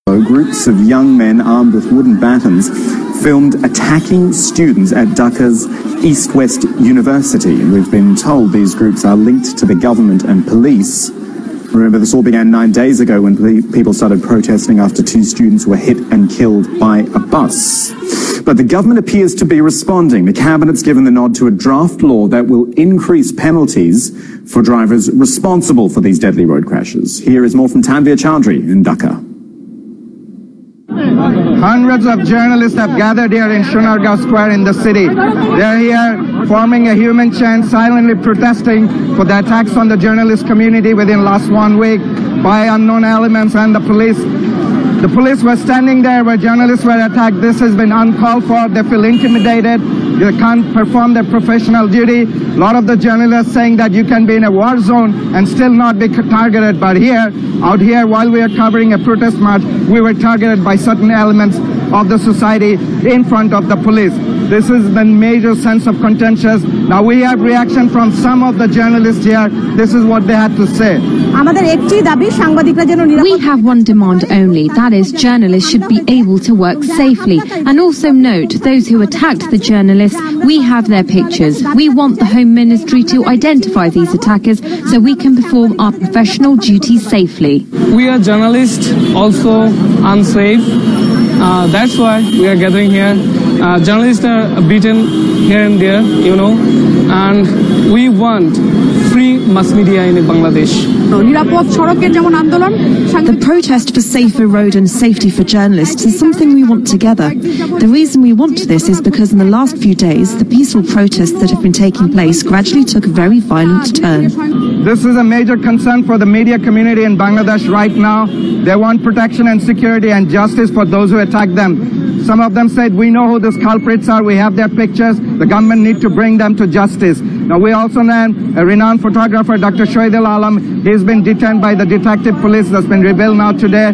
Groups of young men armed with wooden batons filmed attacking students at Dhaka's East-West University. And we've been told these groups are linked to the government and police. Remember, this all began 9 days ago when people started protesting after 2 students were hit and killed by a bus. But the government appears to be responding. The cabinet's given the nod to a draft law that will increase penalties for drivers responsible for these deadly road crashes. Here is more from Tanvir Chaudhry in Dhaka. Hundreds of journalists have gathered here in Shunargaon Square in the city. They're here forming a human chain, silently protesting for the attacks on the journalist community within last 1 week by unknown elements and the police. The police were standing there where journalists were attacked. This has been uncalled for. They feel intimidated. They can't perform their professional duty. A lot of the journalists saying that you can be in a war zone and still not be targeted. But here, out here, while we are covering a protest march, we were targeted by certain elements of the society in front of the police. This is the major sense of contentious. Now we have reaction from some of the journalists here. This is what they had to say. We have one demand only, that is journalists should be able to work safely. And also note, those who attacked the journalists, we have their pictures. We want the Home Ministry to identify these attackers so we can perform our professional duties safely. We are journalists, also unsafe. That's why we are gathering here. Journalists are beaten here and there, you know, and we want free mass media in Bangladesh. The protest for safer road and safety for journalists is something we want together. The reason we want this is because in the last few days, the peaceful protests that have been taking place gradually took a very violent turn. This is a major concern for the media community in Bangladesh right now. They want protection and security and justice for those who attack them. Some of them said, we know who these culprits are, we have their pictures, the government need to bring them to justice. Now we also know a renowned photographer, Dr. Shoaidul Alam, he's been detained by the detective police, that's been revealed now today.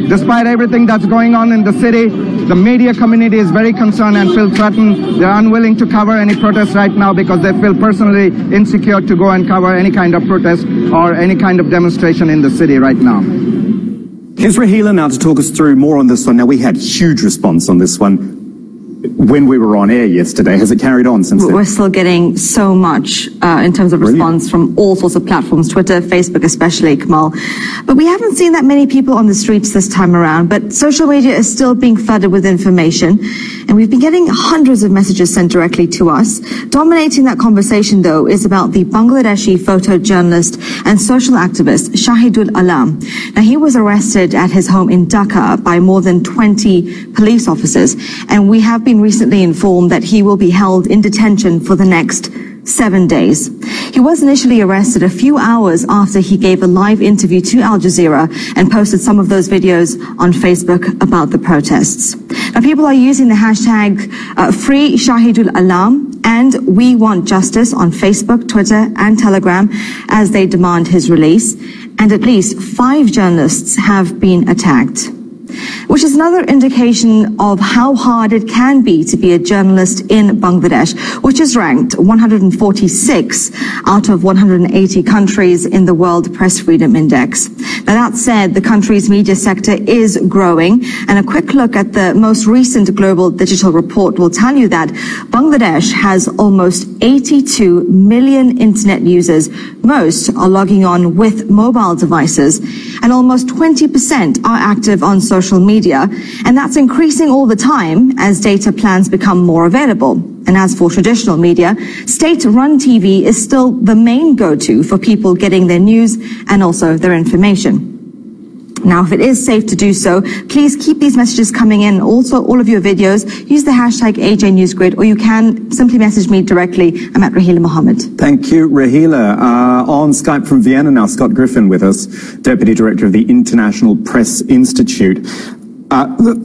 Despite everything that's going on in the city, the media community is very concerned and feel threatened. They're unwilling to cover any protests right now because they feel personally insecure to go and cover any kind of protest or any kind of demonstration in the city right now. Here's Rahila now to talk us through more on this one. Now, we had huge response on this one when we were on air yesterday. Has it carried on since then? We're still getting so much in terms of response from all sorts of platforms, Twitter, Facebook especially, Kamal. But we haven't seen that many people on the streets this time around. But social media is still being flooded with information. And we've been getting hundreds of messages sent directly to us. Dominating that conversation, though, is about the Bangladeshi photojournalist and social activist, Shahidul Alam. Now, he was arrested at his home in Dhaka by more than 20 police officers. And we have been recently informed that he will be held in detention for the next 7 days. He was initially arrested a few hours after he gave a live interview to Al Jazeera and posted some of those videos on Facebook about the protests. Now, people are using the hashtag Free Shahidul Alam and We Want Justice on Facebook, Twitter and Telegram as they demand his release. And at least 5 journalists have been attacked, which is another indication of how hard it can be to be a journalist in Bangladesh, which is ranked 146 out of 180 countries in the World Press Freedom Index. Now, that said, the country's media sector is growing, and a quick look at the most recent global digital report will tell you that Bangladesh has almost 82 million internet users. Most are logging on with mobile devices, and almost 20% are active on social media, and that's increasing all the time as data plans become more available. And as for traditional media, state-run TV is still the main go-to for people getting their news and also their information. Now, if it is safe to do so, please keep these messages coming in. Also, all of your videos, use the hashtag AJNewsGrid, or you can simply message me directly. I'm at Rahila Mohammed. Thank you, Rahila. On Skype from Vienna now, Scott Griffin with us, Deputy Director of the International Press Institute.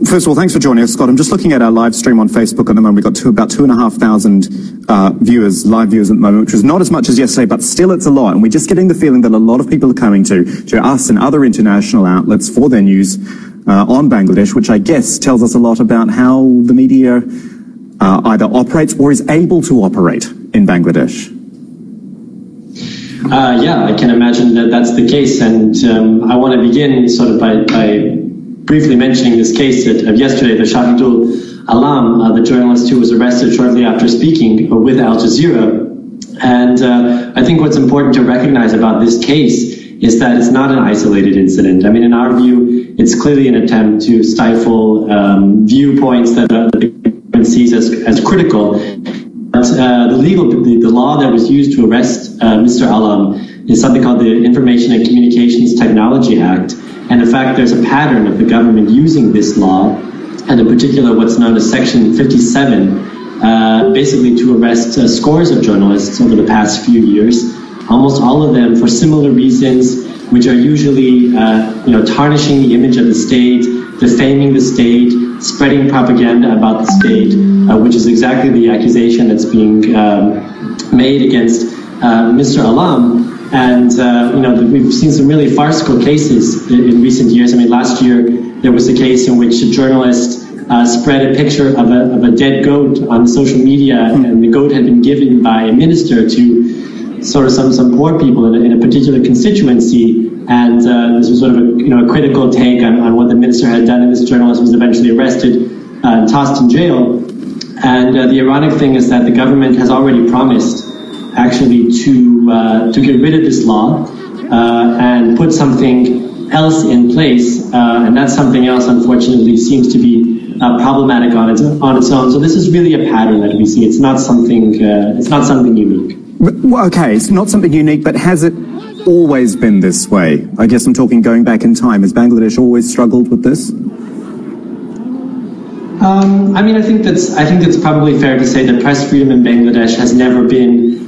First of all, thanks for joining us, Scott. I'm just looking at our live stream on Facebook at the moment. We've got about 2,500 viewers, live viewers at the moment, which is not as much as yesterday, but still it's a lot. And we're just getting the feeling that a lot of people are coming to us and other international outlets for their news on Bangladesh, which I guess tells us a lot about how the media either operates or is able to operate in Bangladesh. Yeah, I can imagine that that's the case. And I want to begin sort of by briefly mentioning this case of yesterday, the Shahidul Alam, the journalist who was arrested shortly after speaking with Al Jazeera. And I think what's important to recognize about this case is that it's not an isolated incident. I mean, in our view, it's clearly an attempt to stifle viewpoints that the government sees as critical. But the law that was used to arrest Mr. Alam is something called the Information and Communications Technology Act. And in fact, there's a pattern of the government using this law, and in particular what's known as Section 57, basically to arrest scores of journalists over the past few years, almost all of them for similar reasons, which are usually tarnishing the image of the state, defaming the state, spreading propaganda about the state, which is exactly the accusation that's being made against Mr. Alam. And we've seen some really farcical cases in recent years. I mean, last year there was a case in which a journalist spread a picture of a dead goat on social media, and the goat had been given by a minister to sort of some poor people in a particular constituency. And this was sort of a critical take on what the minister had done, and this journalist was eventually arrested and tossed in jail. And the ironic thing is that the government has already promised actually to get rid of this law and put something else in place, and that something else unfortunately seems to be problematic on its own. So this is really a pattern that we see. It's not something unique. Okay, it's not something unique, but has it always been this way? I guess I'm talking going back in time. Has Bangladesh always struggled with this? I mean, I think it's probably fair to say that press freedom in Bangladesh has never been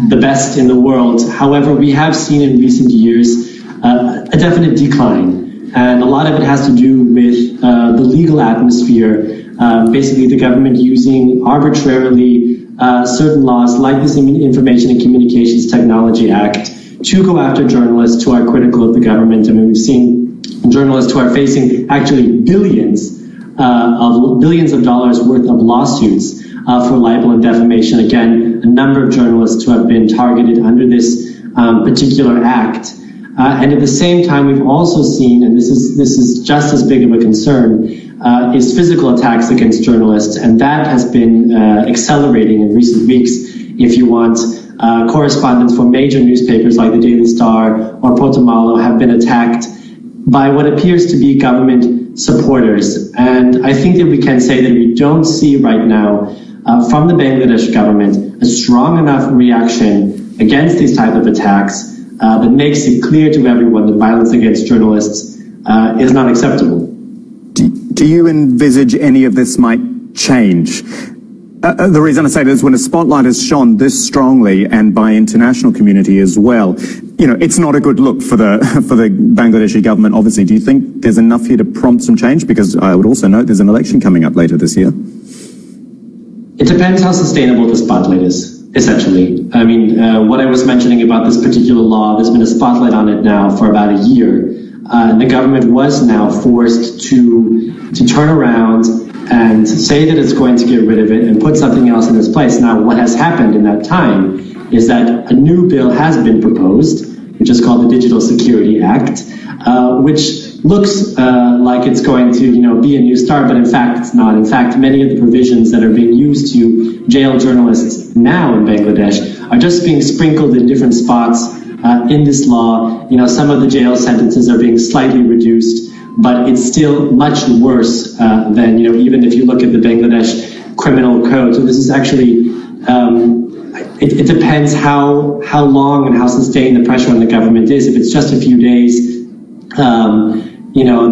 the best in the world. However, we have seen in recent years a definite decline, and a lot of it has to do with the legal atmosphere. Basically, the government using arbitrarily certain laws like this Information and Communications Technology Act to go after journalists who are critical of the government. I mean, we've seen journalists who are facing actually billions of dollars worth of lawsuits for libel and defamation. Again, a number of journalists who have been targeted under this particular act. And at the same time, we've also seen, and this is just as big of a concern, is physical attacks against journalists, and that has been accelerating in recent weeks. If you want, correspondents for major newspapers like the Daily Star or Potamalo have been attacked by what appears to be government supporters. And I think that we can say that we don't see right now from the Bangladesh government a strong enough reaction against these type of attacks that makes it clear to everyone that violence against journalists is not acceptable. Do you envisage any of this might change? The reason I say this, when a spotlight is shone this strongly and by international community as well, it's not a good look for the Bangladeshi government, obviously. Do you think there's enough here to prompt some change? Because I would also note there's an election coming up later this year. It depends how sustainable the spotlight is, essentially. I mean, what I was mentioning about this particular law, there's been a spotlight on it now for about a year. The government was now forced to turn around and say that it's going to get rid of it and put something else in its place. Now, what has happened in that time is that a new bill has been proposed, which is called the Digital Security Act, which looks like it's going to, be a new start, but in fact it's not. In fact, many of the provisions that are being used to jail journalists now in Bangladesh are just being sprinkled in different spots in this law. Some of the jail sentences are being slightly reduced, but it's still much worse than, even if you look at the Bangladesh criminal code. So this is actually, it depends how long and how sustained the pressure on the government is. If it's just a few days,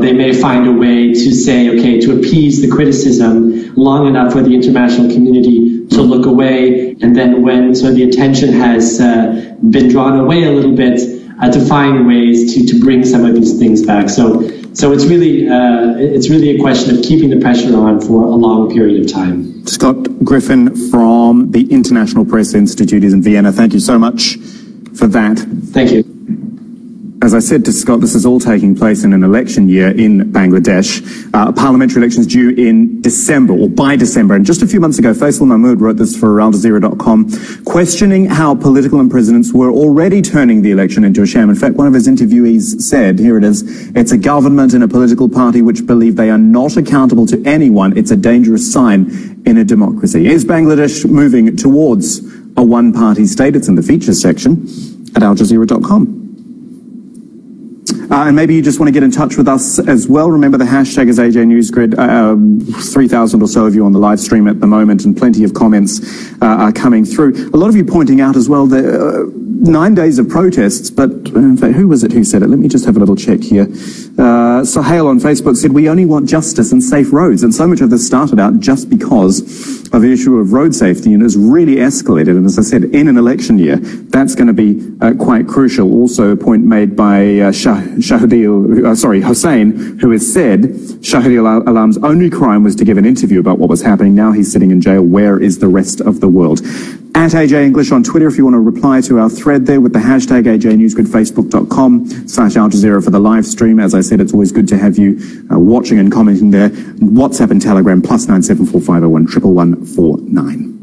they may find a way to say, okay, to appease the criticism long enough for the international community to look away, and then when the attention has been drawn away a little bit, to find ways to bring some of these things back. So it's really a question of keeping the pressure on for a long period of time. Scott Griffin from the International Press Institute is in Vienna. Thank you so much for that. Thank you. As I said to Scott, this is all taking place in an election year in Bangladesh. Parliamentary elections due in December, or by December. And just a few months ago, Faisal Mahmood wrote this for aljazeera.com, questioning how political imprisonments were already turning the election into a sham. In fact, one of his interviewees said, here it is, it's a government and a political party which believe they are not accountable to anyone. It's a dangerous sign in a democracy. Is Bangladesh moving towards a one-party state? It's in the features section at aljazeera.com. And maybe you just want to get in touch with us as well. Remember, the hashtag is AJNewsGrid. 3,000 or so of you on the live stream at the moment, and plenty of comments are coming through. A lot of you pointing out as well the 9 days of protests, but in fact, who was it who said it? Let me just have a little check here. Sohail on Facebook said, we only want justice and safe roads. And so much of this started out just because of the issue of road safety, and has really escalated. And as I said, in an election year, that's going to be quite crucial. Also, a point made by Hussein, who has said Shahidul Alam's only crime was to give an interview about what was happening. Now he's sitting in jail. Where is the rest of the world? At AJ English on Twitter, if you want to reply to our thread there with the hashtag AJNewsGrid, Facebook.com/Al-Jazeera for the live stream. As I said, it's always good to have you watching and commenting there. WhatsApp and Telegram, +97450111149.